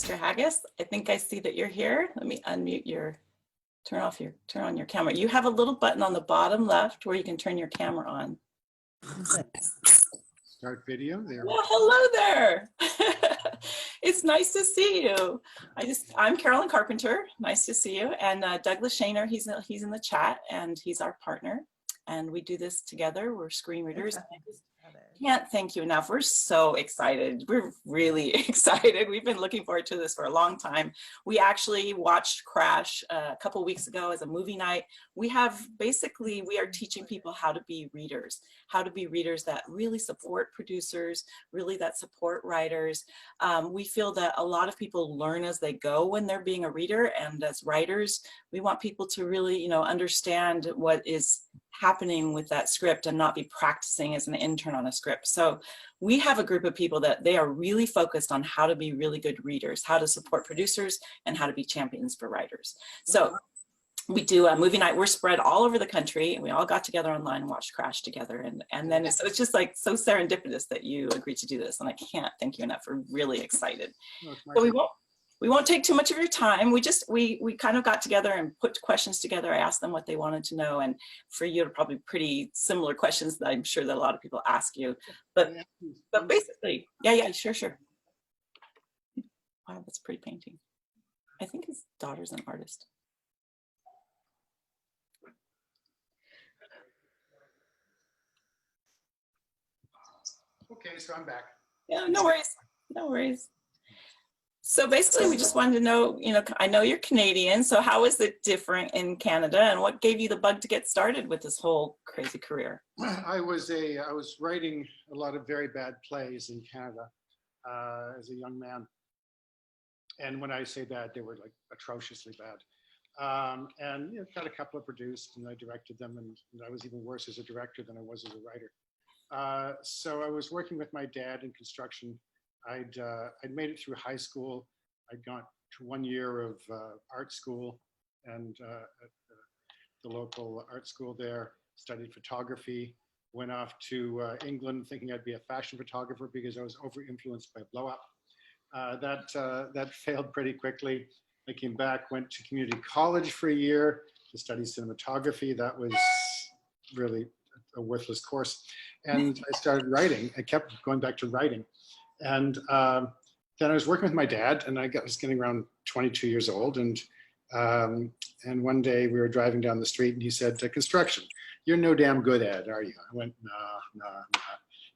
Mr. Haggis. I think I see that you're here. Let me unmute turn on your camera. You have a little button on the bottom left where you can turn your camera on. Start video there. Well, hello there. It's nice to see you. I'm Carolyn Carpenter. Nice to see you. And Douglas Shaner, he's in the chat, and he's our partner. And we do this together. We're screen readers. Can't thank you enough. We're so excited. We're really excited. We've been looking forward to this for a long time. We actually watched Crash a couple weeks ago as a movie night. We are teaching people how to be readers that really support producers, really that support writers. We feel that a lot of people learn as they go when they're being a reader, and as writers, we want people to really, understand what is happening with that script and not be practicing as an intern on a script. So we have a group of people that they are really focused on how to be really good readers, how to support producers, and how to be champions for writers. So we do a movie night. We're spread all over the country, and we all got together online and watched Crash together. And then it's just like so serendipitous that you agreed to do this. And I can't thank you enough. We're really excited. So we won't take too much of your time. We kind of got together and put questions together. I asked them what they wanted to know, and for you, probably pretty similar questions that I'm sure that a lot of people ask you. But basically, yeah, sure. Wow, that's a pretty painting. I think his daughter's an artist. Okay, so I'm back. Yeah, no worries. So basically, we just wanted to know, I know you're Canadian, so how is it different in Canada, and what gave you the bug to get started with this whole crazy career? I was writing a lot of very bad plays in Canada as a young man. And when I say bad, they were like atrociously bad. And got a couple of produced, and I directed them, and I was even worse as a director than I was as a writer. So I was working with my dad in construction. I'd made it through high school. I'd gone to 1 year of art school, and at the local art school there, studied photography, went off to England thinking I'd be a fashion photographer because I was over-influenced by Blow Up. That failed pretty quickly. I came back, went to community college for a year to study cinematography. That was really a worthless course. And I started writing. I kept going back to writing. And then I was working with my dad, and I was getting around 22 years old. And one day we were driving down the street, and he said, construction, you're no damn good at it, are you? I went, no.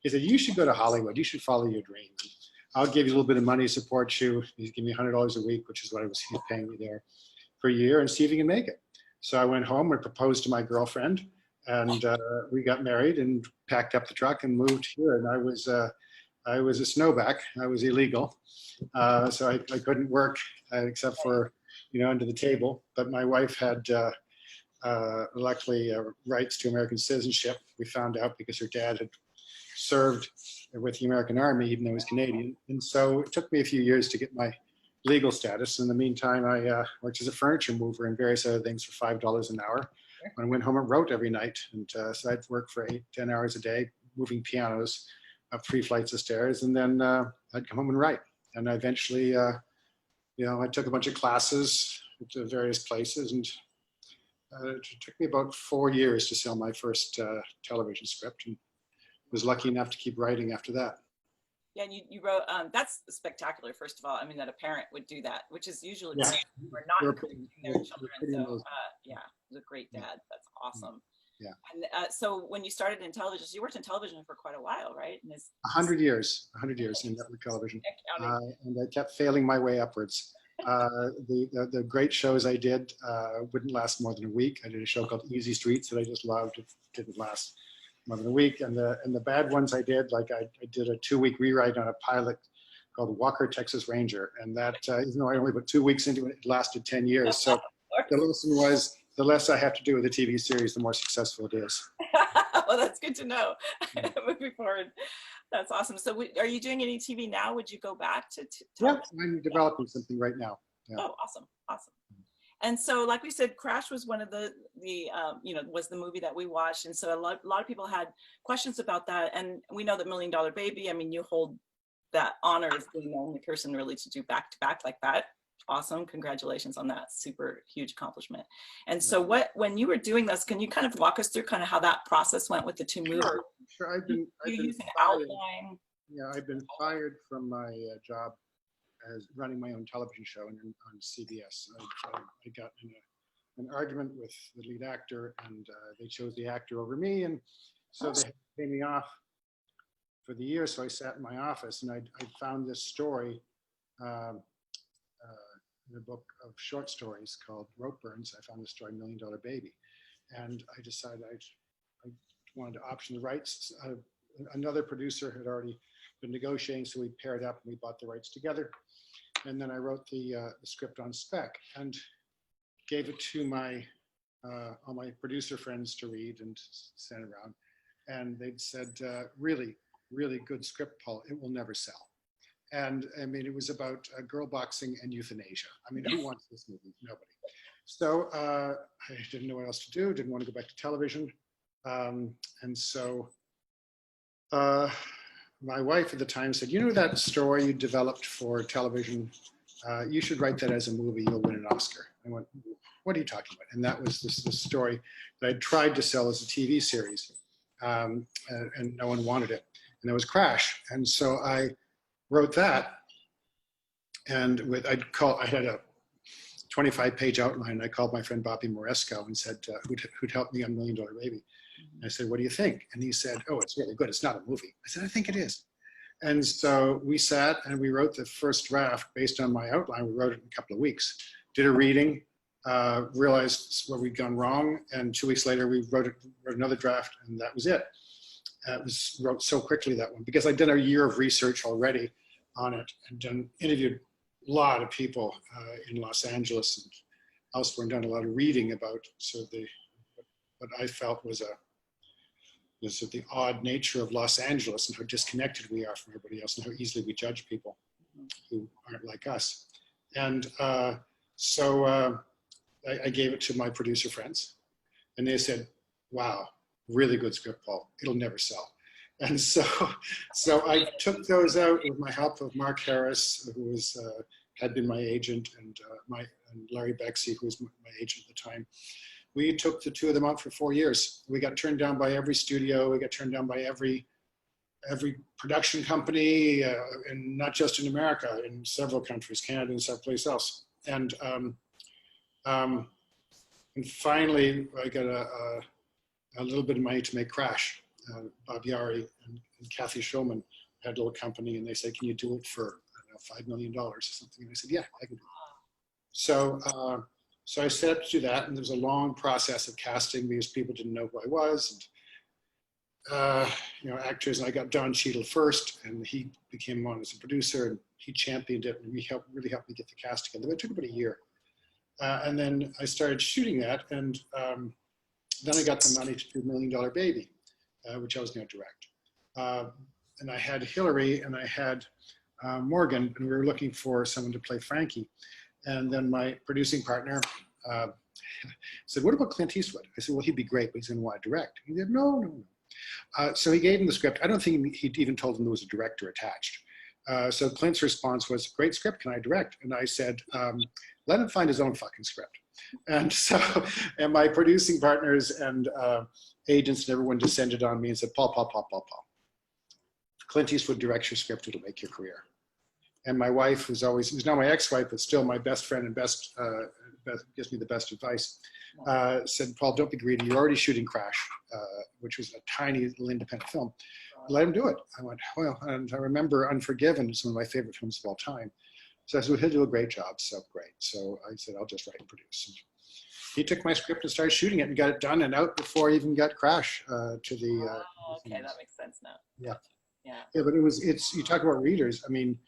He said, you should go to Hollywood. You should follow your dreams. I'll give you a little bit of money, support you. He's giving me $100 a week, which is what he was paying me there for a year, and see if you can make it. So I went home and proposed to my girlfriend, and we got married and packed up the truck and moved here. And I was a snowback. I was illegal, so I couldn't work except for, under the table. But my wife had, luckily, rights to American citizenship. We found out because her dad had served with the American Army, even though he was Canadian. And so it took me a few years to get my legal status. In the meantime, I worked as a furniture mover and various other things for $5 an hour. I went home and wrote every night. And so I'd work for 8-10 hours a day, moving pianos up 3 flights of stairs, and then I'd come home and write. And eventually, I took a bunch of classes to various places, and it took me about 4 years to sell my first television script, and was lucky enough to keep writing after that. Yeah, and you wrote, that's spectacular, first of all. I mean, that a parent would do that, which is usually parents who are not encouraging their children. So, yeah, he's a great dad. That's awesome. Yeah. And so when you started in television, you worked in television for quite a while, right? And 100 years in network television. And I kept failing my way upwards. The great shows I did wouldn't last more than a week. I did a show called Easy Streets that I just loved. It didn't last more than a week. And the bad ones I did, like I did a 2-week rewrite on a pilot called Walker, Texas Ranger. And that, even though I only put 2 weeks into it, it lasted 10 years. So the lesson was, the less I have to do with a TV series, the more successful it is. Well, that's good to know. Moving forward. That's awesome. So are you doing any TV now? Would you go back to yeah, I'm developing something right now. Yeah. Oh, awesome. And so, like we said, Crash was one of the was the movie that we watched. And so a lot of people had questions about that. And we know that $1 Million Baby, I mean, you hold that honor of being the only person really to do back to back like that. Awesome. Congratulations on that super huge accomplishment. And so when you were doing this, can you kind of walk us through kind of how that process went with the two movies? Sure. I've You been use an fired. outline. Yeah, I've been fired from my job as running my own television show on CBS. I got in an argument with the lead actor, and they chose the actor over me, and so they paid me off for the year. So I sat in my office, and I found this story in a book of short stories called Rope Burns. I found the story $1 Million Baby, and I decided I wanted to option the rights. Another producer had already been negotiating, so we paired up and we bought the rights together. And then I wrote the script on spec and gave it to all my producer friends to read and send around. And they'd said, really, really good script, Paul. It will never sell. And I mean, it was about girl boxing and euthanasia. I mean, who wants this movie? Nobody. So I didn't know what else to do, didn't want to go back to television. And so my wife at the time said, you know that story you developed for television? You should write that as a movie, you'll win an Oscar. I went, what are you talking about? And that was this story that I tried to sell as a TV series, and no one wanted it. And that was Crash. And so I wrote that, and I had a 25-page outline. I called my friend Bobby Moresco and said, who'd help me on $1 Million Baby. And I said, what do you think? And he said, oh, it's really good. It's not a movie. I said, I think it is. And so we sat and we wrote the first draft based on my outline. We wrote it in a couple of weeks, did a reading, realized where we'd gone wrong. And 2 weeks later, we wrote another draft, and that was it. It was wrote so quickly, that one, because I'd done a year of research already on it and interviewed a lot of people in Los Angeles and elsewhere, and done a lot of reading about sort of what I felt was the odd nature of Los Angeles and how disconnected we are from everybody else and how easily we judge people who aren't like us. And so I gave it to my producer friends, and they said, wow, really good script, Paul. It'll never sell. And so I took those out with my help of Mark Harris, who had been my agent, and Larry Bexey, who was my agent at the time. We took the two of them out for 4 years. We got turned down by every studio. We got turned down by every production company, and not just in America, in several countries, Canada and someplace else. And finally, I got a little bit of money to make Crash. Bob Yari and Kathy Shulman had a little company, and they said, can you do it for, I don't know, $5 million or something? And I said, yeah, I can do it. So I set up to do that, and there was a long process of casting because people didn't know who I was. And, actors, and I got Don Cheadle first, and he became on as a producer, and he championed it, and really helped me get the cast together. But it took about a year. And then I started shooting that, and then I got the money to do $1 Million Baby, which I was going to direct. And I had Hillary, and I had Morgan, and we were looking for someone to play Frankie. And then my producing partner said, what about Clint Eastwood? I said, well, he'd be great, but he's going to want to direct. He said, no. So he gave him the script. I don't think he'd even told him there was a director attached. So Clint's response was, great script, can I direct? And I said, let him find his own fucking script. And so, and my producing partners and agents and everyone descended on me and said, Paul. Clint Eastwood directs your script, it'll make your career. And my wife, who's now my ex-wife, but still my best friend and gives me the best advice, said, Paul, don't be greedy. You're already shooting Crash, which was a tiny little independent film. Let him do it. I went, well, and I remember Unforgiven is one of my favorite films of all time. So I said, well, he'll do a great job, so great. So I said, I'll just write and produce. And he took my script and started shooting it and got it done and out before I even got Crash to the... okay, that makes sense now. Yeah, but you talk about readers. I mean,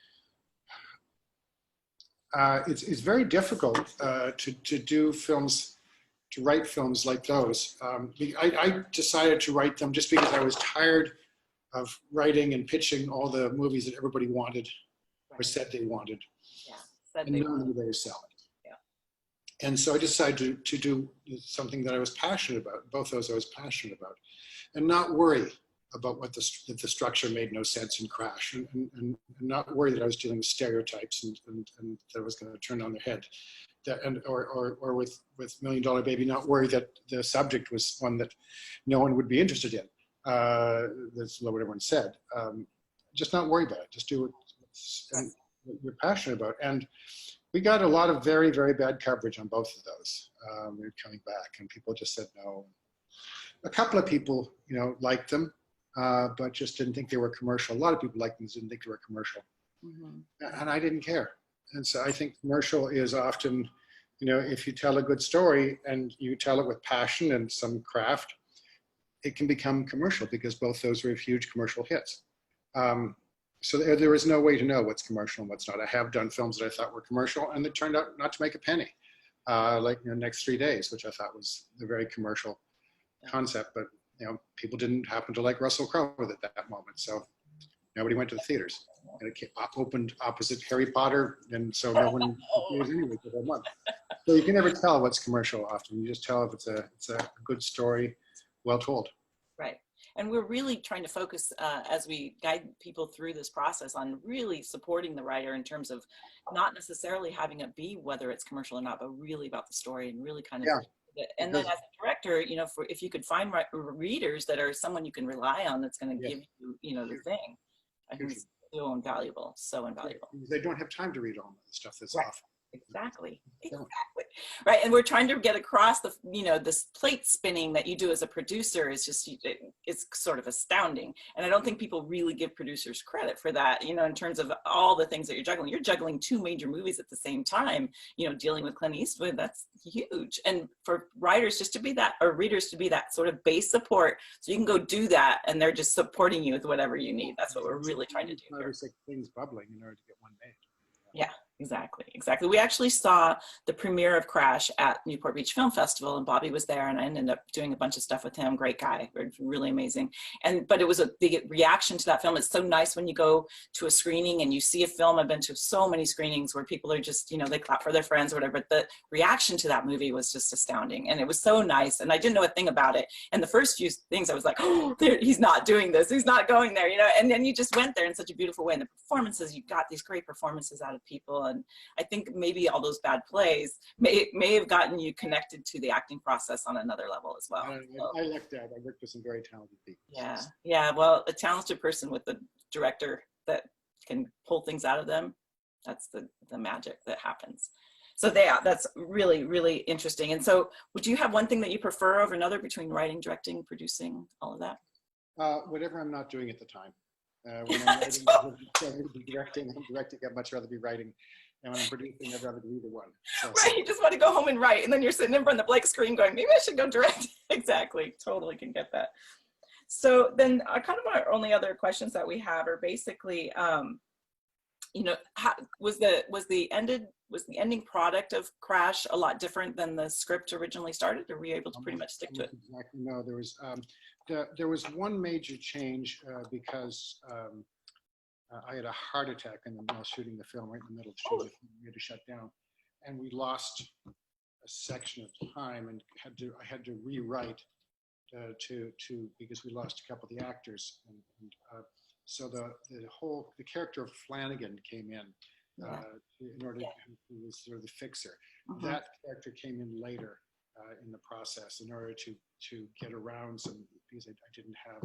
it's very difficult to do films, to write films like those. I decided to write them just because I was tired of writing and pitching all the movies that everybody wanted or said they wanted. Yeah, and none of them were selling. Yeah. And so I decided to do something that I was passionate about, both those I was passionate about, and not worry about what the structure made no sense in Crash, and not worry that I was dealing with stereotypes and that I was going to turn on their head. That, or with Million Dollar Baby, not worry that the subject was one that no one would be interested in. That's what everyone said. Just not worry about it. Just do what you're passionate about. And we got a lot of very, very bad coverage on both of those. We were coming back, and people just said no. A couple of people, liked them, but just didn't think they were commercial. A lot of people liked them, didn't think they were commercial. Mm-hmm. And I didn't care. And so I think commercial is often, if you tell a good story and you tell it with passion and some craft, it can become commercial, because both those were huge commercial hits. So there is no way to know what's commercial and what's not. I have done films that I thought were commercial and that turned out not to make a penny, like Next 3 Days, which I thought was a very commercial concept, but people didn't happen to like Russell Crowe at that moment, so nobody went to the theaters. And it opened opposite Harry Potter, and so no one was anyway for that month. So you can never tell what's commercial often. You just tell if it's a good story, well told. Right. And we're really trying to focus as we guide people through this process on really supporting the writer in terms of not necessarily having it be whether it's commercial or not, but really about the story and really kind of. Yeah. And then as a director, if you could find readers that are someone you can rely on, that's going to give you, the thing, I think it's so invaluable, so invaluable. They don't have time to read all the stuff that's off. Exactly. Right. And we're trying to get across this plate spinning that you do as a producer is just, it's sort of astounding. And I don't think people really give producers credit for that, in terms of all the things that you're juggling. You're juggling 2 major movies at the same time, dealing with Clint Eastwood, that's huge. And for writers just to be that, or readers to be that sort of base support, so you can go do that and they're just supporting you with whatever you need. That's what we're really trying to do. 5 or 6 things bubbling in order to get one made. Yeah. Exactly. We actually saw the premiere of Crash at Newport Beach Film Festival, and Bobby was there, and I ended up doing a bunch of stuff with him. Great guy, really amazing. But it was a big reaction to that film. It's so nice when you go to a screening and you see a film. I've been to so many screenings where people are just, they clap for their friends or whatever. But the reaction to that movie was just astounding, and it was so nice. And I didn't know a thing about it. And the first few things I was like, oh, he's not doing this. He's not going there, And then you just went there in such a beautiful way. And the performances, you got these great performances out of people. And I think maybe all those bad plays may have gotten you connected to the acting process on another level as well. I like that. I worked with some very talented people. Yeah. Well, a talented person with a director that can pull things out of them, that's the magic that happens. So that's really, really interesting. And so would you have one thing that you prefer over another between writing, directing, producing, all of that? Whatever I'm not doing at the time. When I'm directing, I'd much rather be writing. And when I'm producing, I'd rather do either one. Right, you just want to go home and write, and then you're sitting in front of the blank screen going, maybe I should go direct. Exactly, totally can get that. So then kind of our only other questions that we have are basically, was the ending product of Crash a lot different than the script originally started, or were you able to pretty much stick to it? Exactly. No, there was one major change because I had a heart attack while shooting the film, right in the middle of shooting. We had to shut down, and we lost a section of time, and I had to rewrite because we lost a couple of the actors, and so the character of Flanagan came in order who was sort of the fixer. That character came in later in the process in order to get around some, because I didn't have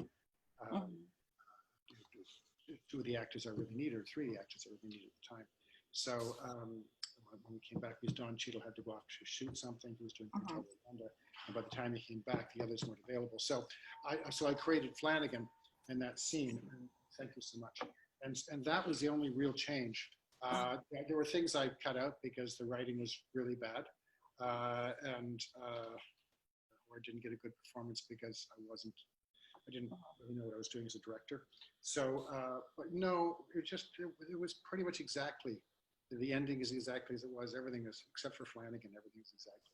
2 of the actors I really needed, or 3 of the actors I really needed at the time. So when we came back, because Don Cheadle had to go off to shoot something, he was doing Control Agenda, and by the time he came back, the others weren't available. So I created Flanagan in that scene. And thank you so much. And that was the only real change. There were things I cut out because the writing was really bad, or I didn't get a good performance because I didn't really know what I was doing as a director. So, but no, it was pretty much exactly, the ending is exactly as it was. Everything is, except for Flanagan, everything's exactly.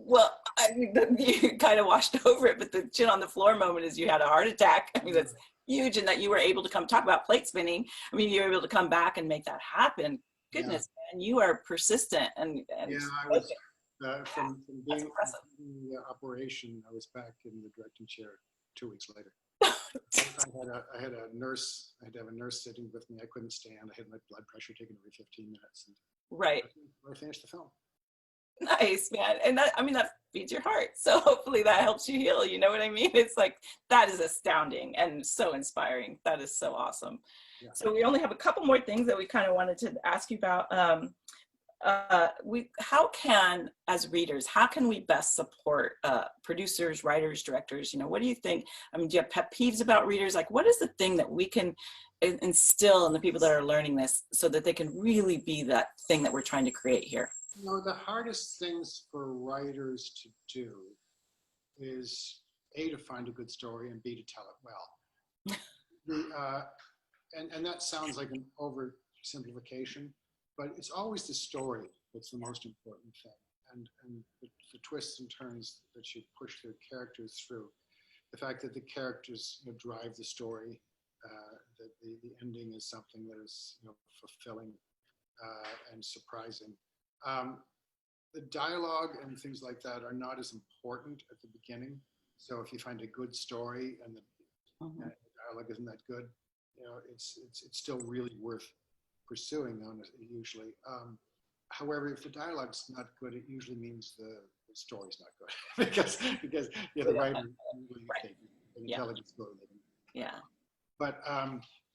Well, I mean, you kind of washed over it, but the chin on the floor moment is you had a heart attack. I mean, that's huge, and that you were able to talk about plate spinning. I mean, you were able to come back and make that happen. Goodness, man, you are persistent and yeah, I was from being in the operation, I was back in the directing chair 2 weeks later. I had a nurse. I had to have a nurse sitting with me. I couldn't stand. I had my blood pressure taken every 15 minutes. And Right. I finished the film. Nice, man. And that, I mean, that feeds your heart. So hopefully that helps you heal. You know what I mean? It's like, that is astounding and so inspiring. That is so awesome. Yeah. So we only have a couple more things that we kind of wanted to ask you about. How can, as readers, how can we best support producers, writers, directors? You know, what do you think? I mean, do you have pet peeves about readers? Like, what is the thing that we can instill in the people that are learning this so that they can really be that thing that we're trying to create here? You know, the hardest things for writers to do is A, to find a good story, and B, to tell it well. And that sounds like an oversimplification, but it's always the story that's the most important thing. And the twists and turns that you push the characters through. The fact that the characters, you know, drive the story, that the ending is something that is, you know, fulfilling and surprising. The dialogue and things like that are not as important at the beginning. So if you find a good story and the dialogue isn't that good, you know, it's still really worth pursuing on it usually. However, if the dialogue's not good, it usually means the story's not good because yeah, the writer really Right. an intelligent story. Yeah. But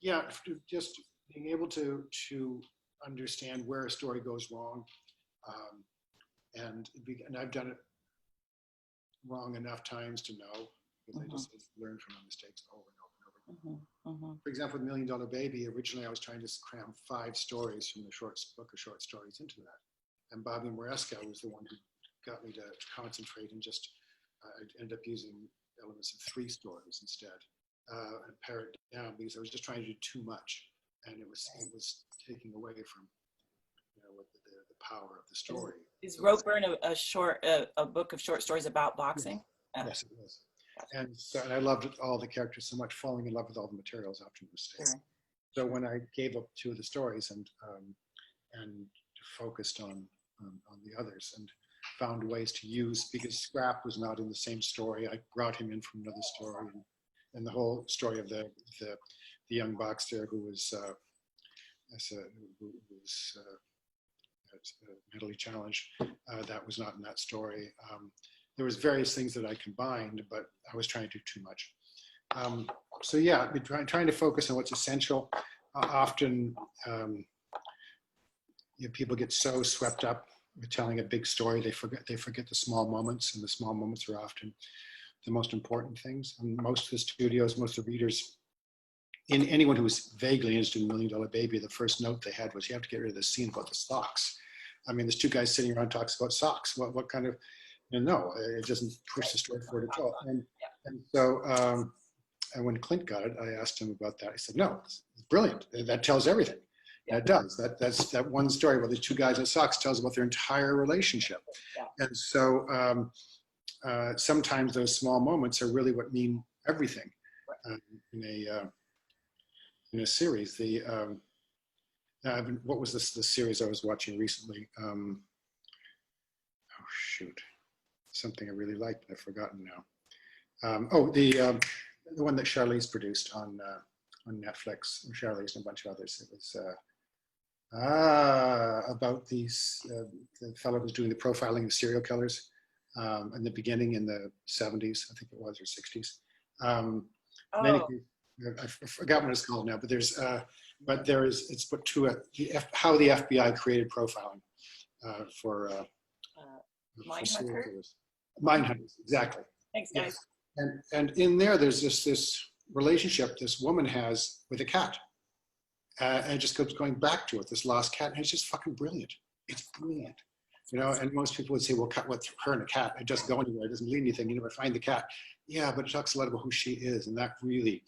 yeah, just being able to understand where a story goes wrong. And I've done it wrong enough times to know, because I just learn from my mistakes over and over and over again. For example, with $1 Million Baby, originally I was trying to cram 5 stories from the book of short stories into that. And Bobby Moresca was the one who got me to concentrate and just, I ended up using elements of 3 stories instead, and pare it down because I was just trying to do too much. And it was taking away from, you know, the power of the story. Is Ropeburn a book of short stories about boxing? Yes, it was. And so, and I loved all the characters so much, falling in love with all the materials after the mistake. Sure. So when I gave up 2 of the stories and focused on the others and found ways to use, because Scrap was not in the same story, I brought him in from another story, and the whole story of the young boxer who was mentally challenged, that was not in that story. There was various things that I combined, but I was trying to do too much. So yeah, trying to focus on what's essential. Often you know, people get so swept up with telling a big story, they forget the small moments, and the small moments are often the most important things. And most of the studios, most of the readers, anyone who was vaguely interested in $1 Million Baby, the first note they had was, you have to get rid of the scene about the socks. I mean, there's 2 guys sitting around talks about socks. What kind of, you know, no, it doesn't push the story forward at all. And so, and when Clint got it, I asked him about that. He said, no, it's brilliant. That tells everything. And it does. That's that one story about these 2 guys in socks tells about their entire relationship. And so sometimes those small moments are really what mean everything in a series. What was the series I was watching recently? Oh shoot, something I really liked, but I've forgotten now. The one that Charlize produced on Netflix. Charlize and a bunch of others. It was about the fellow who's doing the profiling of serial killers in the beginning in the 70s, I think it was, or 60s. I forgot what it's called now, but it's put to how the FBI created profiling for serial killers. Mindhunters, exactly. Thanks, guys. Yes. And in there's this relationship this woman has with a cat. And it just keeps going back to it, this lost cat, and it's just fucking brilliant. It's brilliant. You know, and most people would say, well, what's her and a cat? It doesn't go anywhere. It doesn't lead anything. You never find the cat. Yeah, but it talks a lot about who she is. And that really,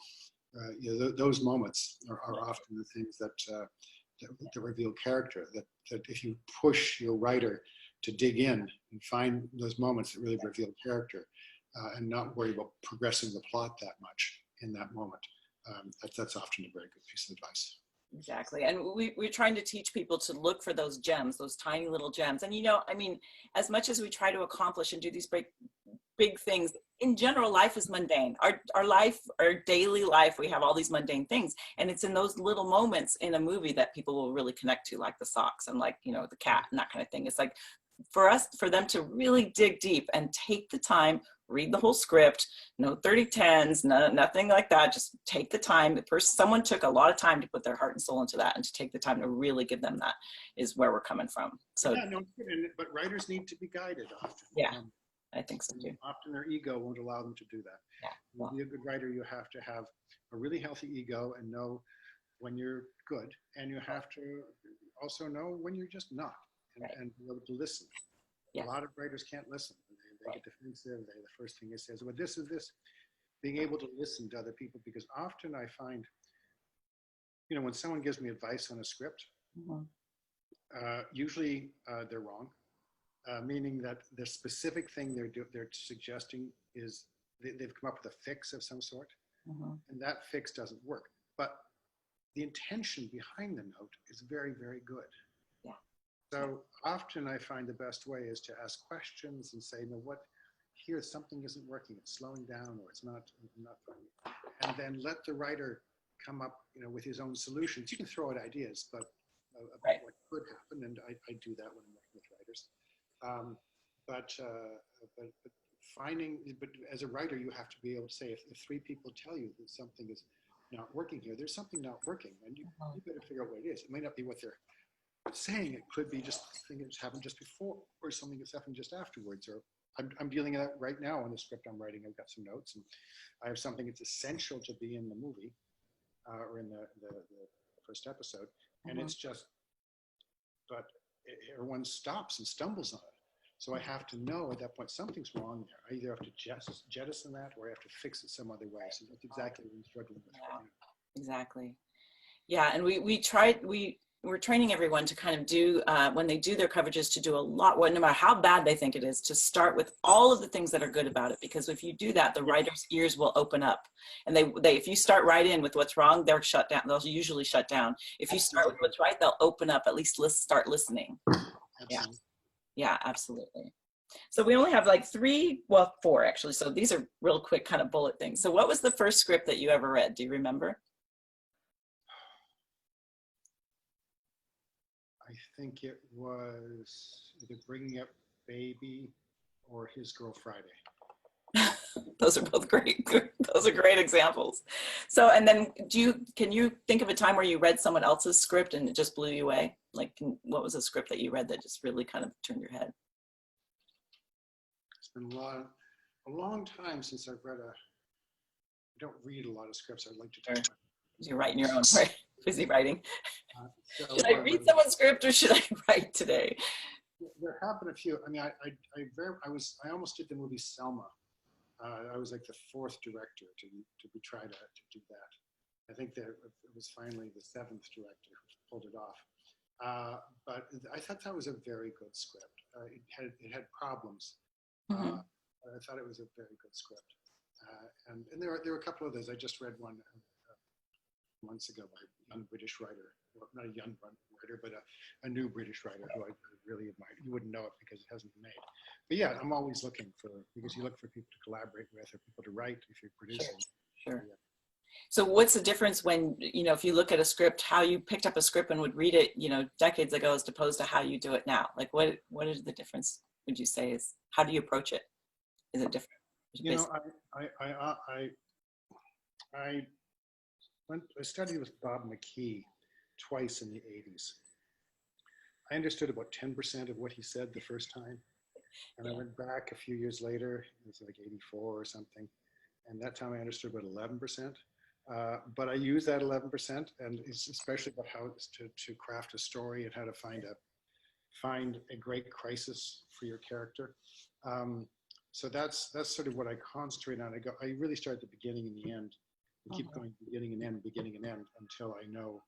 you know, those moments are often the things that reveal character, that if you push your writer to dig in and find those moments that really reveal character and not worry about progressing the plot that much in that moment, that's often a very good piece of advice. Exactly. And we're trying to teach people to look for those gems, those tiny little gems. And, you know, I mean, as much as we try to accomplish and do these big things, in general, life is mundane. Our life, our daily life, we have all these mundane things. And it's in those little moments in a movie that people will really connect to, like the socks and like, you know, the cat and that kind of thing. It's like for them to really dig deep and take the time, read the whole script, no 30/10s, nothing like that. Just take the time. Someone took a lot of time to put their heart and soul into that, and to take the time to really give them that is where we're coming from. So yeah, no, but writers need to be guided often. Yeah, I think so too. Often their ego won't allow them to do that. Yeah. To be a good writer, you have to have a really healthy ego and know when you're good, and you have to also know when you're just not, and be able to listen. Yeah. A lot of writers can't listen. They get defensive. The first thing they say is, well, this is this. Being able to listen to other people, because often I find, you know, when someone gives me advice on a script, usually they're wrong, meaning that the specific thing they're suggesting is they've come up with a fix of some sort, and that fix doesn't work. But the intention behind the note is very, very good. Yeah. So often I find the best way is to ask questions and say, no, what here, something isn't working, it's slowing down, or it's not funny. And then let the writer come up, you know, with his own solutions. You can throw out ideas, but about what could happen, and I do that when I'm working with writers. But as a writer, you have to be able to say, if three people tell you that something is not working here, there's something not working, and you better figure out what it is. It may not be what they're saying. It could be just something that's happened just before, or something that's happened just afterwards. Or I'm dealing with that right now on the script I'm writing. I've got some notes, and I have something that's essential to be in the movie, or in the first episode, and it's just, but everyone stops and stumbles on it. So I have to know at that point something's wrong there. I either have to jettison that, or I have to fix it some other way. So that's exactly what I'm struggling with right now. Exactly. Yeah, and we're training everyone to kind of do, when they do their coverages, to do a lot, no matter how bad they think it is, to start with all of the things that are good about it. Because if you do that, the writer's ears will open up. And if you start right in with what's wrong, they're shut down. They'll usually shut down. If you start with what's right, they'll open up, at least start listening. Absolutely. Yeah, absolutely. So we only have like four actually. So these are real quick kind of bullet things. So what was the first script that you ever read? Do you remember? I think it was either Bringing Up Baby or His Girl Friday. Those are both great. Those are great examples. So, and then can you think of a time where you read someone else's script and it just blew you away? Like, what was a script that you read that just really kind of turned your head? It's been a long time since I've read I don't read a lot of scripts. I'd like to talk about. You're writing your own, right? Busy writing. So, should I read someone's script or should I write today? There have been a few. I mean, I almost did the movie Selma. I was like the fourth director to try to do that. I think that it was finally the seventh director who pulled it off. But I thought that was a very good script. It had problems. I thought it was a very good script. And there were a couple of those. I just read one months ago by a young British writer, well, not a young writer, but a new British writer who I really admire. You wouldn't know it because it hasn't been made. But yeah, I'm always looking because you look for people to collaborate with or people to write if you're producing. Sure. Yeah. So what's the difference when, if you look at a script, how you picked up a script and would read it, decades ago as opposed to how you do it now? Like what is the difference, would you say, is how do you approach it? Is it different? I studied with Bob McKee twice in the 80s. I understood about 10% of what he said the first time. And I went back a few years later, it was like 84 or something. And that time I understood about 11%. But I use that 11%, and it's especially about how to craft a story and how to find a great crisis for your character. So that's sort of what I concentrate on. I really start at the beginning and the end, and keep going beginning and end until I know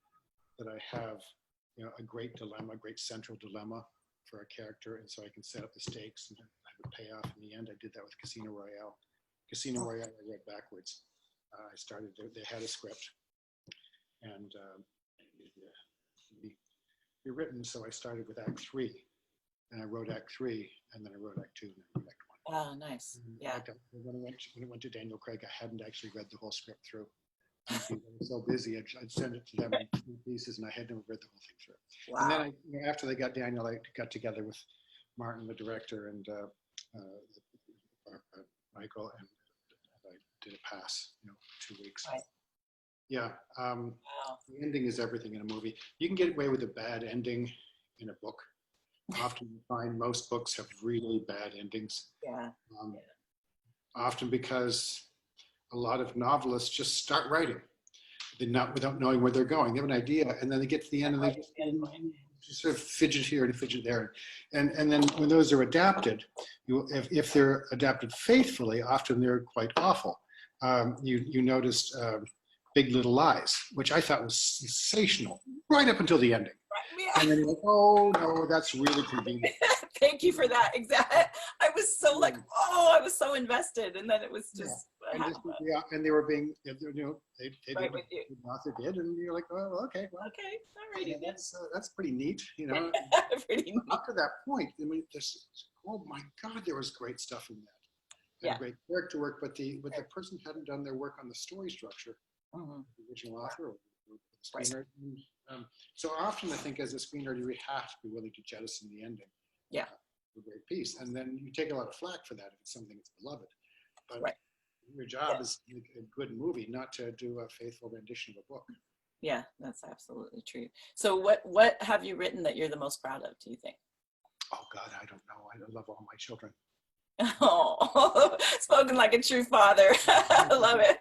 that I have a great dilemma, a great central dilemma for a character, and so I can set up the stakes and have a payoff in the end. I did that with Casino Royale. Casino Royale I read backwards. I started, they had a script, and be written, so I started with Act 3, and I wrote Act 3, and then I wrote Act 2, and then I wrote Act 1. Oh, nice. Yeah. When it went to Daniel Craig, I hadn't actually read the whole script through. I was so busy, I'd send it to them in pieces, and I had never read the whole thing through. Wow. And then after they got Daniel, I got together with Martin, the director, and Michael, and I did a pass, 2 weeks. Right. Yeah. Wow. The ending is everything in a movie. You can get away with a bad ending in a book. Often you find most books have really bad endings. Yeah. Often because a lot of novelists just start writing. They're not without knowing where they're going. They have an idea, and then they get to the end, and they just sort of fidget here and fidget there. And then when those are adapted, if they're adapted faithfully, often they're quite awful. You noticed Big Little Lies, which I thought was sensational, right up until the ending. Yeah. And then you're like, oh no, that's really convenient. Thank you for that. Exactly. I was so like, oh, I was so invested, and then it was just. Yeah, and they were being, they right with you. The author did, and you're like, oh, okay, well, okay, all righty. That's pretty neat, Pretty neat. Up to that point, I mean, oh my God, there was great stuff in that. And great character work, but the person hadn't done their work on the story structure, the original author or the screenwriter. So often, I think, as a screenwriter, you have to be willing to jettison the ending. Yeah. A great piece, and then you take a lot of flack for that if it's something that's beloved. But your job is to make a good movie, not to do a faithful rendition of a book. Yeah, that's absolutely true. So what have you written that you're the most proud of, do you think? Oh God, I don't know. I love all my children. Oh, spoken like a true father. I love it.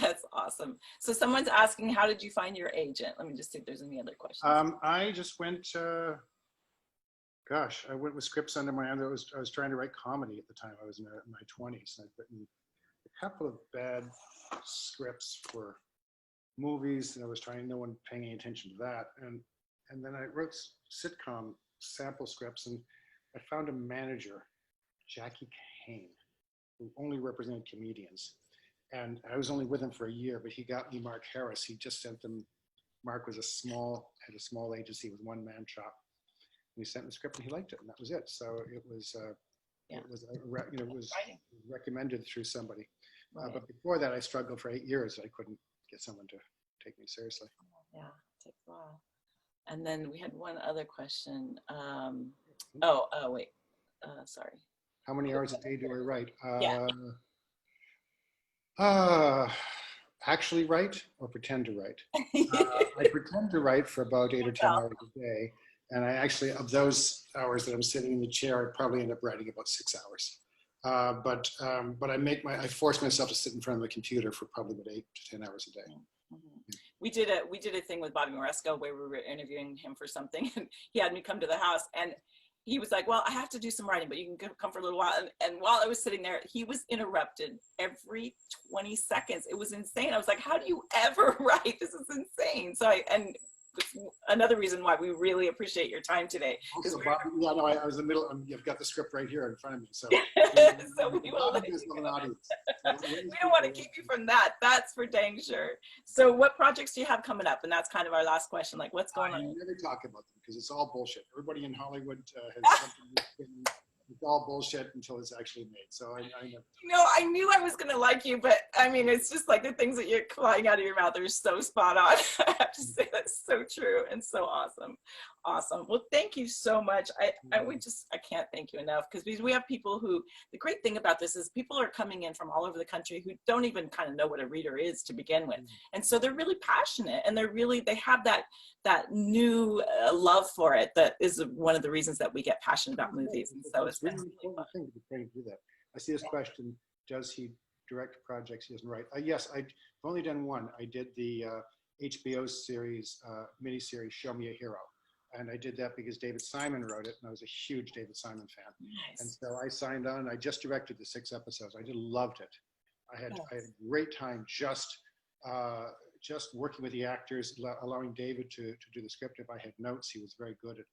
That's awesome. So someone's asking, how did you find your agent? Let me just see if there's any other questions. I just went, I went with scripts under my arm. I was trying to write comedy at the time. I was in my 20s. I'd written a couple of bad scripts for movies, and I was no one paying any attention to that. And then I wrote sitcom sample scripts, and I found a manager, Jackie Kane, who only represented comedians. And I was only with him for a year, but he got me Mark Harris. He just sent them. Mark had a small agency with one-man shop. And he sent the script, and he liked it, and that was it. So it was recommended through somebody. Right. But before that, I struggled for 8 years. I couldn't get someone to take me seriously. Yeah, it takes a while. And then we had one other question. Wait. Sorry. How many hours a day do I write? Actually write or pretend to write? I pretend to write for about 8 or 10 hours a day. And I actually, of those hours that I'm sitting in the chair, I probably end up writing about 6 hours. But I force myself to sit in front of the computer for probably about 8 to 10 hours a day. Mm-hmm. We did a thing with Bobby Moresco where we were interviewing him for something, and he had me come to the house, and he was like, well, I have to do some writing, but you can come for a little while. And while I was sitting there, he was interrupted every 20 seconds. It was insane. I was like, how do you ever write? This is insane. So another reason why we really appreciate your time today. Also, Bobby, I was in the middle. You've got the script right here in front of me. So, so we don't want to keep you from that. That's for dang sure. So what projects do you have coming up? And that's kind of our last question. Like, what's going on? I never talk about them because it's all bullshit. Everybody in Hollywood has something. It's all bullshit until it's actually made. So I know. I knew I was going to like you, but I mean, it's just like the things that you're flying out of your mouth are so spot on. I have to say that's so true and so awesome. Awesome. Well, thank you so much. I can't thank you enough because we have people who, the great thing about this is people are coming in from all over the country who don't even kind of know what a reader is to begin with. And so they're really passionate and they have that new love for it. That is one of the reasons that we get passionate about movies. And so it's really important thing to be trained to do that. I see this question, does he direct projects he doesn't write? Yes, I've only done one. I did the HBO series, miniseries, Show Me a Hero. And I did that because David Simon wrote it, and I was a huge David Simon fan. Nice. And so I signed on. I just directed the 6 episodes. I just loved it. I had a great time just working with the actors, allowing David to do the script. If I had notes, he was very good at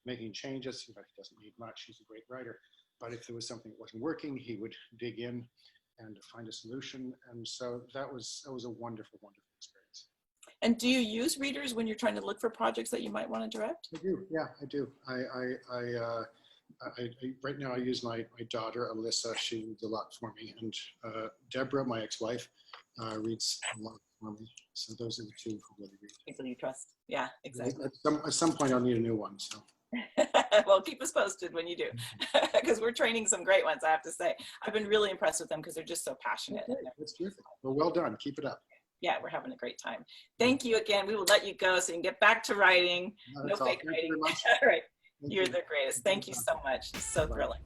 making changes. He doesn't need much. He's a great writer. But if there was something that wasn't working, he would dig in and find a solution. And so that was a wonderful, wonderful experience. And do you use readers when you're trying to look for projects that you might want to direct? I do. Yeah, I do. right now I use my daughter, Alyssa. She reads a lot for me. And Deborah, my ex-wife, reads a lot for me. So those are the two who really read. People you trust. Yeah, exactly. At some point, I'll need a new one. So. Well, keep us posted when you do, because we're training some great ones, I have to say. I've been really impressed with them because they're just so passionate. Okay, that's terrific. Well done. Keep it up. Yeah, we're having a great time. Thank you again. We will let you go so you can get back to writing. No fake writing. All right. Thank You're you. the greatest. Thank you so much. It's so thrilling.